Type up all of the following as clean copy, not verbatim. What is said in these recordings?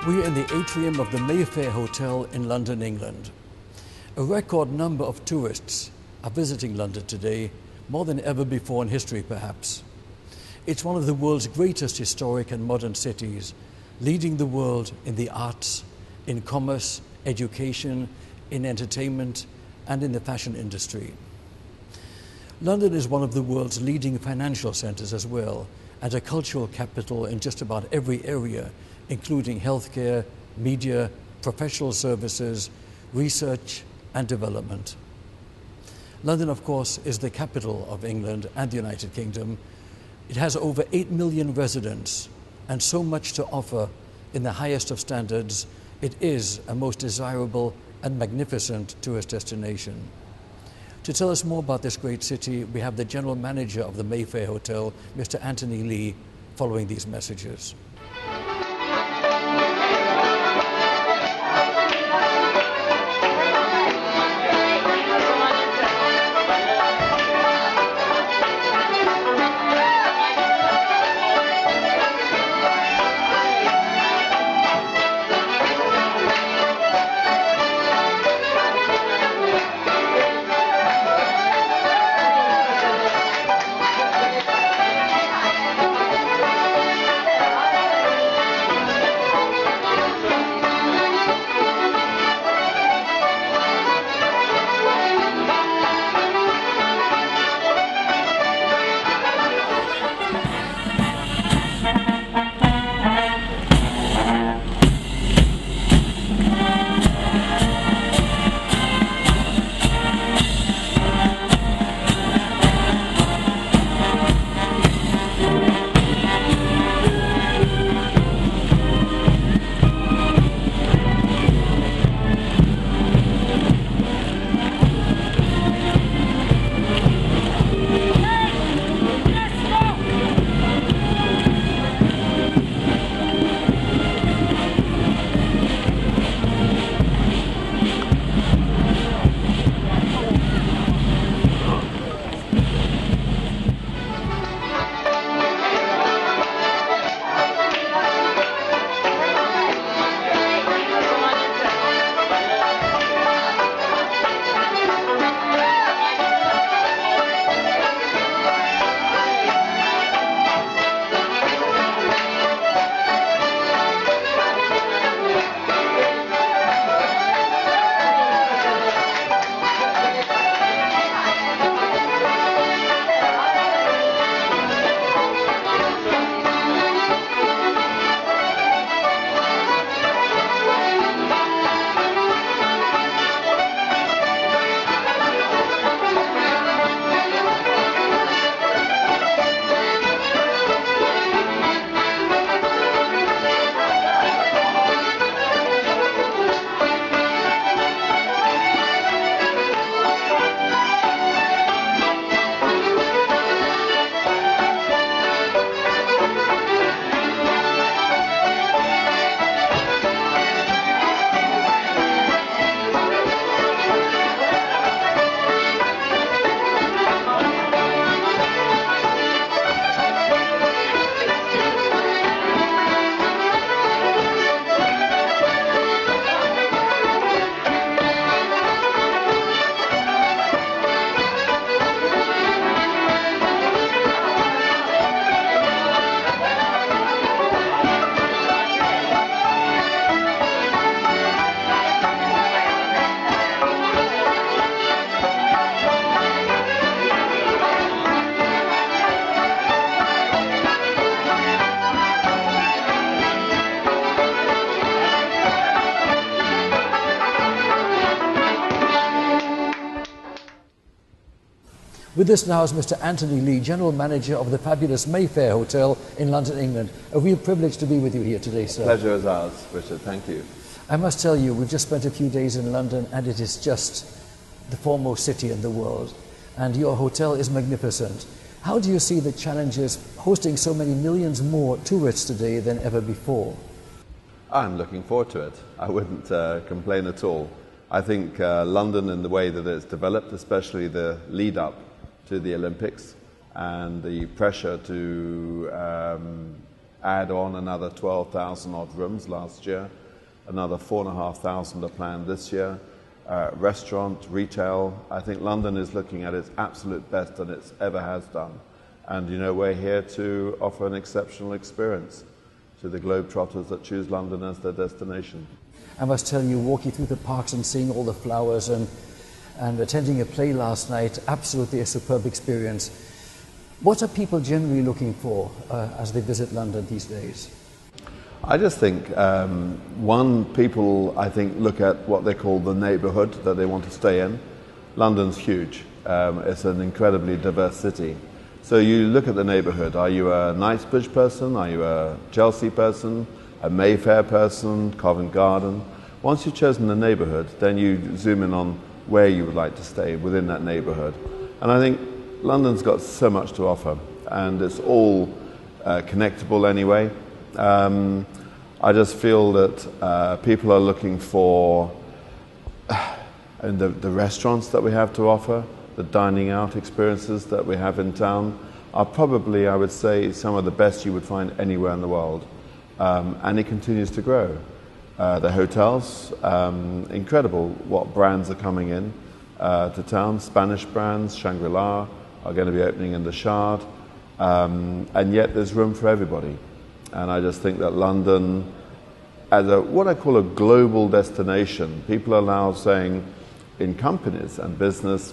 We're in the atrium of the Mayfair Hotel in London, England. A record number of tourists are visiting London today, more than ever before in history perhaps. It's one of the world's greatest historic and modern cities, leading the world in the arts, in commerce, education, in entertainment, and in the fashion industry. London is one of the world's leading financial centres as well, and a cultural capital in just about every area, including healthcare, media, professional services, research and development. London, of course, is the capital of England and the United Kingdom. It has over 8 million residents and so much to offer in the highest of standards. It is a most desirable and magnificent tourist destination. To tell us more about this great city, we have the General Manager of the Mayfair Hotel, Mr. Anthony Lee, following these messages. With us now is Mr. Anthony Lee, General Manager of the fabulous Mayfair Hotel in London, England. A real privilege to be with you here today, sir. Pleasure is ours, Richard. Thank you. I must tell you, we've just spent a few days in London and it is just the foremost city in the world. And your hotel is magnificent. How do you see the challenges hosting so many millions more tourists today than ever before? I'm looking forward to it. I wouldn't complain at all. I think London, in the way that it's developed, especially the lead up to the Olympics and the pressure to add on another 12,000 odd rooms last year. Another 4,500 are planned this year. Restaurant, retail. I think London is looking at its absolute best than it ever has done. And you know, we're here to offer an exceptional experience to the globetrotters that choose London as their destination. I must tell you, walking through the parks and seeing all the flowers and attending a play last night, absolutely a superb experience. What are people generally looking for as they visit London these days? I just think, people, I think, look at what they call the neighbourhood that they want to stay in. London's huge. It's an incredibly diverse city. So you look at the neighbourhood. Are you a Knightsbridge person? Are you a Chelsea person? A Mayfair person? Covent Garden? Once you've chosen the neighbourhood, then you zoom in on where you would like to stay within that neighbourhood. And I think London's got so much to offer, and it's all connectable anyway. I just feel that people are looking for the restaurants that we have to offer, the dining out experiences that we have in town are probably, I would say, some of the best you would find anywhere in the world. And it continues to grow. The hotels, incredible what brands are coming in to town. Spanish brands, Shangri-La, are going to be opening in the Shard. And yet there's room for everybody. And I just think that London, as what I call a global destination, people are now saying in companies and business,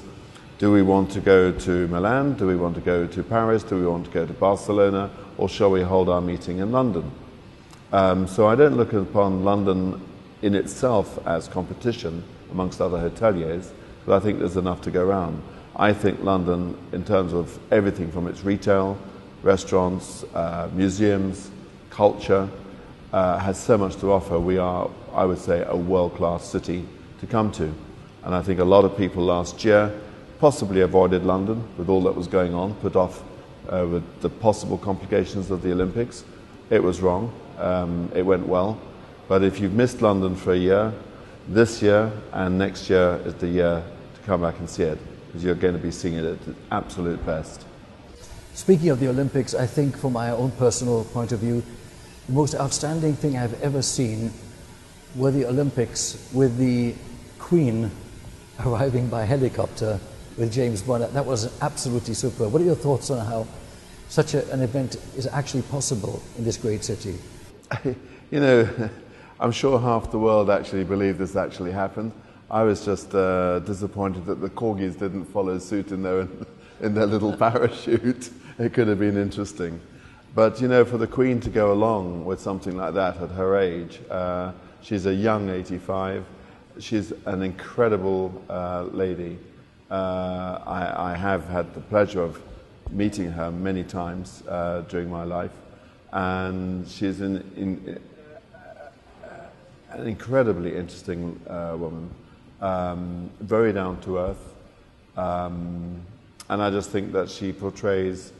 do we want to go to Milan? Do we want to go to Paris? Do we want to go to Barcelona? Or shall we hold our meeting in London? So I don't look upon London in itself as competition amongst other hoteliers, but I think there's enough to go around. I think London, in terms of everything from its retail, restaurants, museums, culture, has so much to offer. We are, I would say, a world-class city to come to. And I think a lot of people last year possibly avoided London with all that was going on, put off with the possible complications of the Olympics. It was wrong. It went well. But if you've missed London for a year, this year and next year is the year to come back and see it, because you're going to be seeing it at its absolute best. Speaking of the Olympics, I think from my own personal point of view, the most outstanding thing I've ever seen were the Olympics with the Queen arriving by helicopter with James Bond. That was absolutely superb. What are your thoughts on how such an event is actually possible in this great city? You know, I'm sure half the world actually believe this actually happened. I was just disappointed that the corgis didn't follow suit in their little parachute. It could have been interesting. But, you know, for the Queen to go along with something like that at her age, she's a young 85. She's an incredible lady. I have had the pleasure of meeting her many times during my life. And she's an incredibly interesting woman, very down to earth. And I just think that she portrays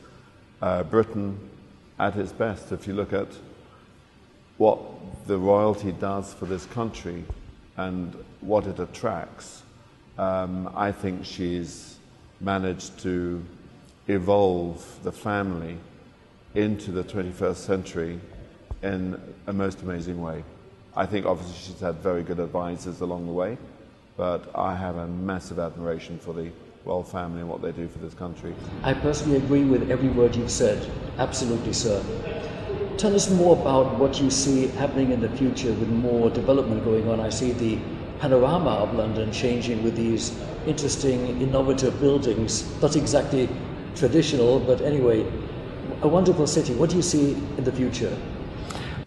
Britain at its best. If you look at what the royalty does for this country and what it attracts, I think she's managed to evolve the family into the 21st century in a most amazing way. I think obviously she's had very good advisors along the way, but I have a massive admiration for the royal family and what they do for this country. I personally agree with every word you've said. Absolutely, sir. Tell us more about what you see happening in the future with more development going on. I see the panorama of London changing with these interesting, innovative buildings. Not exactly traditional, but anyway, a wonderful city. What do you see in the future?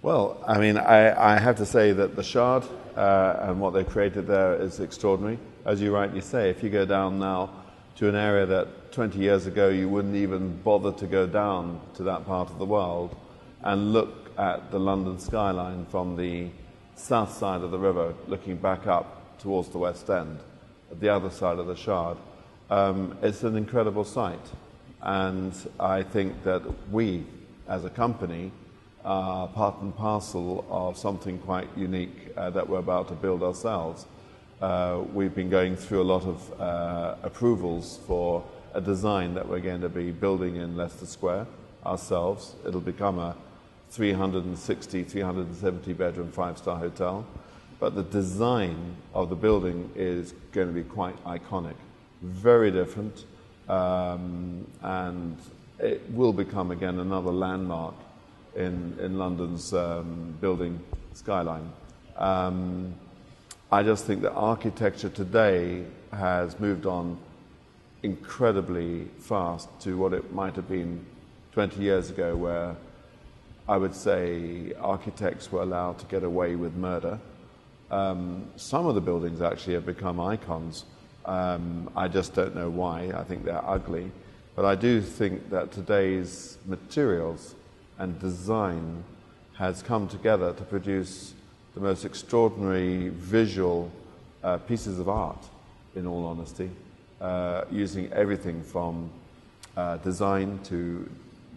Well, I mean, I have to say that the Shard and what they've created there is extraordinary. As you rightly say, if you go down now to an area that 20 years ago you wouldn't even bother to go down to that part of the world and look at the London skyline from the south side of the river, looking back up towards the West End, at the other side of the Shard, it's an incredible sight. And I think that we, as a company, are part and parcel of something quite unique that we're about to build ourselves. We've been going through a lot of approvals for a design that we're going to be building in Leicester Square ourselves. It'll become a 360, 370 bedroom 5-star hotel. But the design of the building is going to be quite iconic, very different, and it will become again another landmark in London's building skyline. I just think that architecture today has moved on incredibly fast to what it might have been 20 years ago, where I would say architects were allowed to get away with murder. Some of the buildings actually have become icons. I just don't know why. I think they're ugly. But I do think that today's materials and design has come together to produce the most extraordinary visual pieces of art, in all honesty, using everything from design to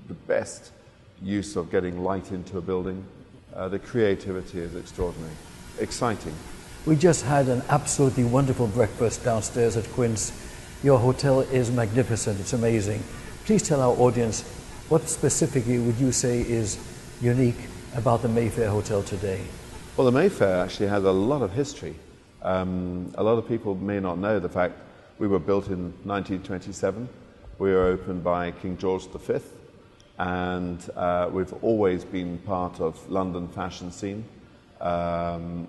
the best use of getting light into a building. The creativity is extraordinary, exciting. We just had an absolutely wonderful breakfast downstairs at Quince. Your hotel is magnificent, it's amazing. Please tell our audience, what specifically would you say is unique about the Mayfair Hotel today? Well, the Mayfair actually has a lot of history. A lot of people may not know the fact we were built in 1927. We were opened by King George V, and we've always been part of London fashion scene.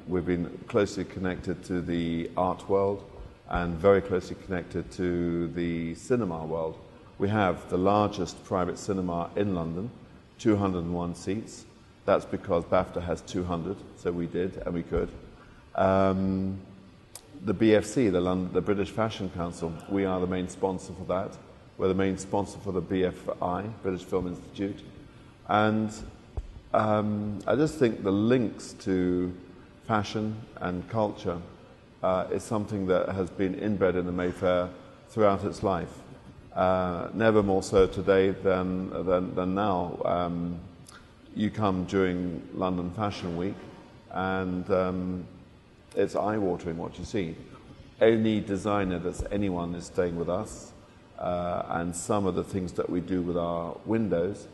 We've been closely connected to the art world and very closely connected to the cinema world. We have the largest private cinema in London, 201 seats. That's because BAFTA has 200, so we did and we could. The BFC, the British Fashion Council, we are the main sponsor for that. We're the main sponsor for the BFI, British Film Institute. And I just think the links to fashion and culture is something that has been inbred in the Mayfair throughout its life. Never more so today than now. You come during London Fashion Week and it's eye-watering what you see. Any designer that's anyone is staying with us, and some of the things that we do with our windows.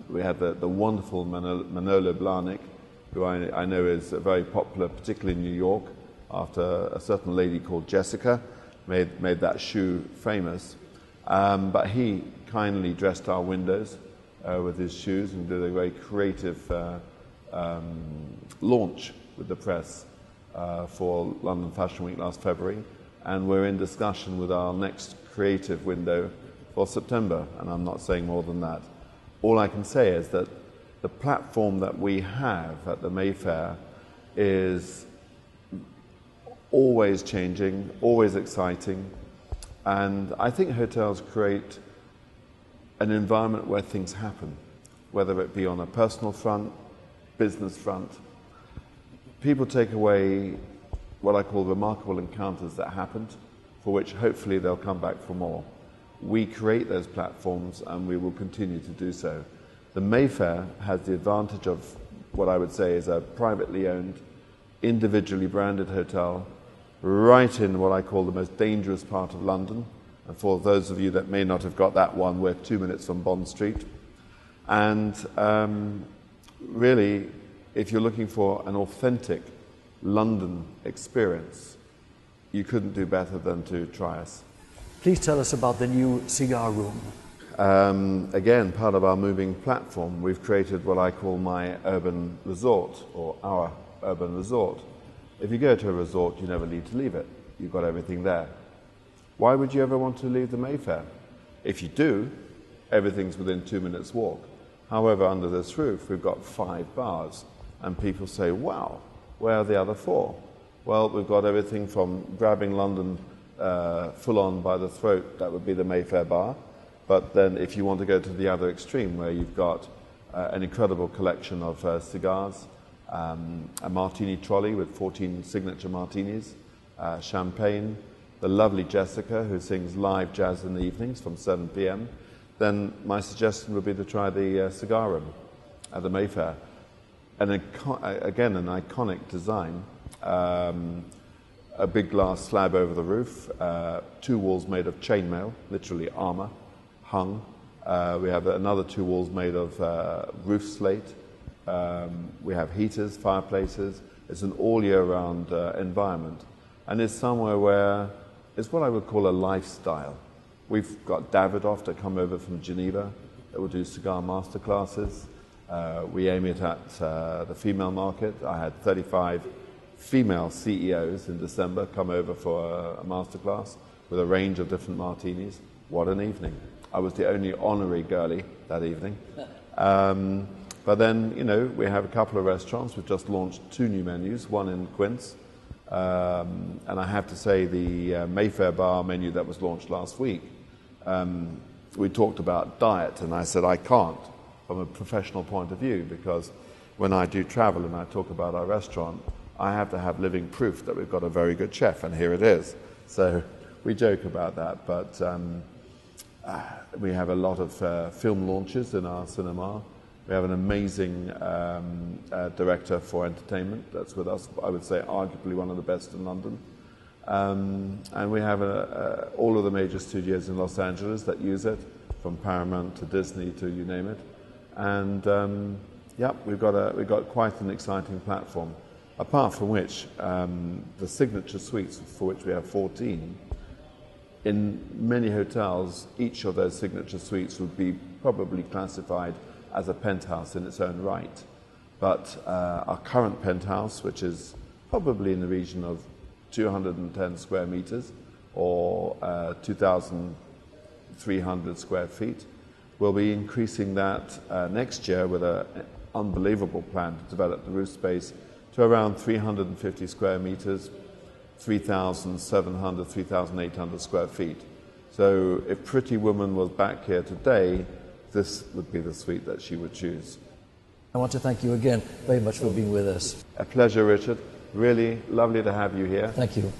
We have the wonderful Manolo Blahnik, who I know is very popular, particularly in New York, after a certain lady called Jessica made that shoe famous. But he kindly dressed our windows with his shoes and did a very creative launch with the press for London Fashion Week last February. And we're in discussion with our next creative window for September, and I'm not saying more than that. All I can say is that the platform that we have at the Mayfair is always changing, always exciting, and I think hotels create an environment where things happen, whether it be on a personal front, business front. People take away what I call remarkable encounters that happened, for which hopefully they'll come back for more. We create those platforms and we will continue to do so. The Mayfair has the advantage of what I would say is a privately owned, individually branded hotel right in what I call the most dangerous part of London. And for those of you that may not have got that one, we're 2 minutes from Bond Street. And really, if you're looking for an authentic London experience, you couldn't do better than to try us. Please tell us about the new cigar room. Again, part of our moving platform, we've created what I call my urban resort, or our urban resort. If you go to a resort, you never need to leave it. You've got everything there. Why would you ever want to leave the Mayfair? If you do, everything's within 2 minutes walk. However, under this roof, we've got 5 bars. And people say, wow, where are the other 4? Well, we've got everything from grabbing London full on by the throat, that would be the Mayfair bar. But then if you want to go to the other extreme, where you've got an incredible collection of cigars, a martini trolley with 14 signature martinis, champagne, the lovely Jessica, who sings live jazz in the evenings from 7 p.m, then my suggestion would be to try the cigar room at the Mayfair. And again, an iconic design. A big glass slab over the roof, 2 walls made of chainmail, literally armour, hung. We have another 2 walls made of roof slate. We have heaters, fireplaces. It's an all year round environment. And it's somewhere where it's what I would call a lifestyle. We've got Davidoff to come over from Geneva that will do cigar masterclasses. We aim it at the female market. I had 35 female CEOs in December come over for a masterclass with a range of different martinis. What an evening. I was the only honorary girlie that evening. But then, you know, we have a couple of restaurants. We've just launched 2 new menus, one in Quince. And I have to say the Mayfair Bar menu that was launched last week, we talked about diet, and I said I can't from a professional point of view, because when I do travel and I talk about our restaurant, I have to have living proof that we've got a very good chef, and here it is. So we joke about that, but we have a lot of film launches in our cinema. We have an amazing director for entertainment that's with us, I would say arguably one of the best in London. And we have all of the major studios in Los Angeles that use it, from Paramount to Disney to you name it. And yeah, we've got quite an exciting platform. Apart from which, the signature suites, for which we have 14, in many hotels, each of those signature suites would be probably classified as a penthouse in its own right. But our current penthouse, which is probably in the region of 210 square meters or 2,300 square feet, we'll be increasing that next year with an unbelievable plan to develop the roof space to around 350 square meters, 3,700, 3,800 square feet. So if Pretty Woman was back here today, this would be the suite that she would choose. I want to thank you again very much for being with us. A pleasure, Richard. Really lovely to have you here. Thank you.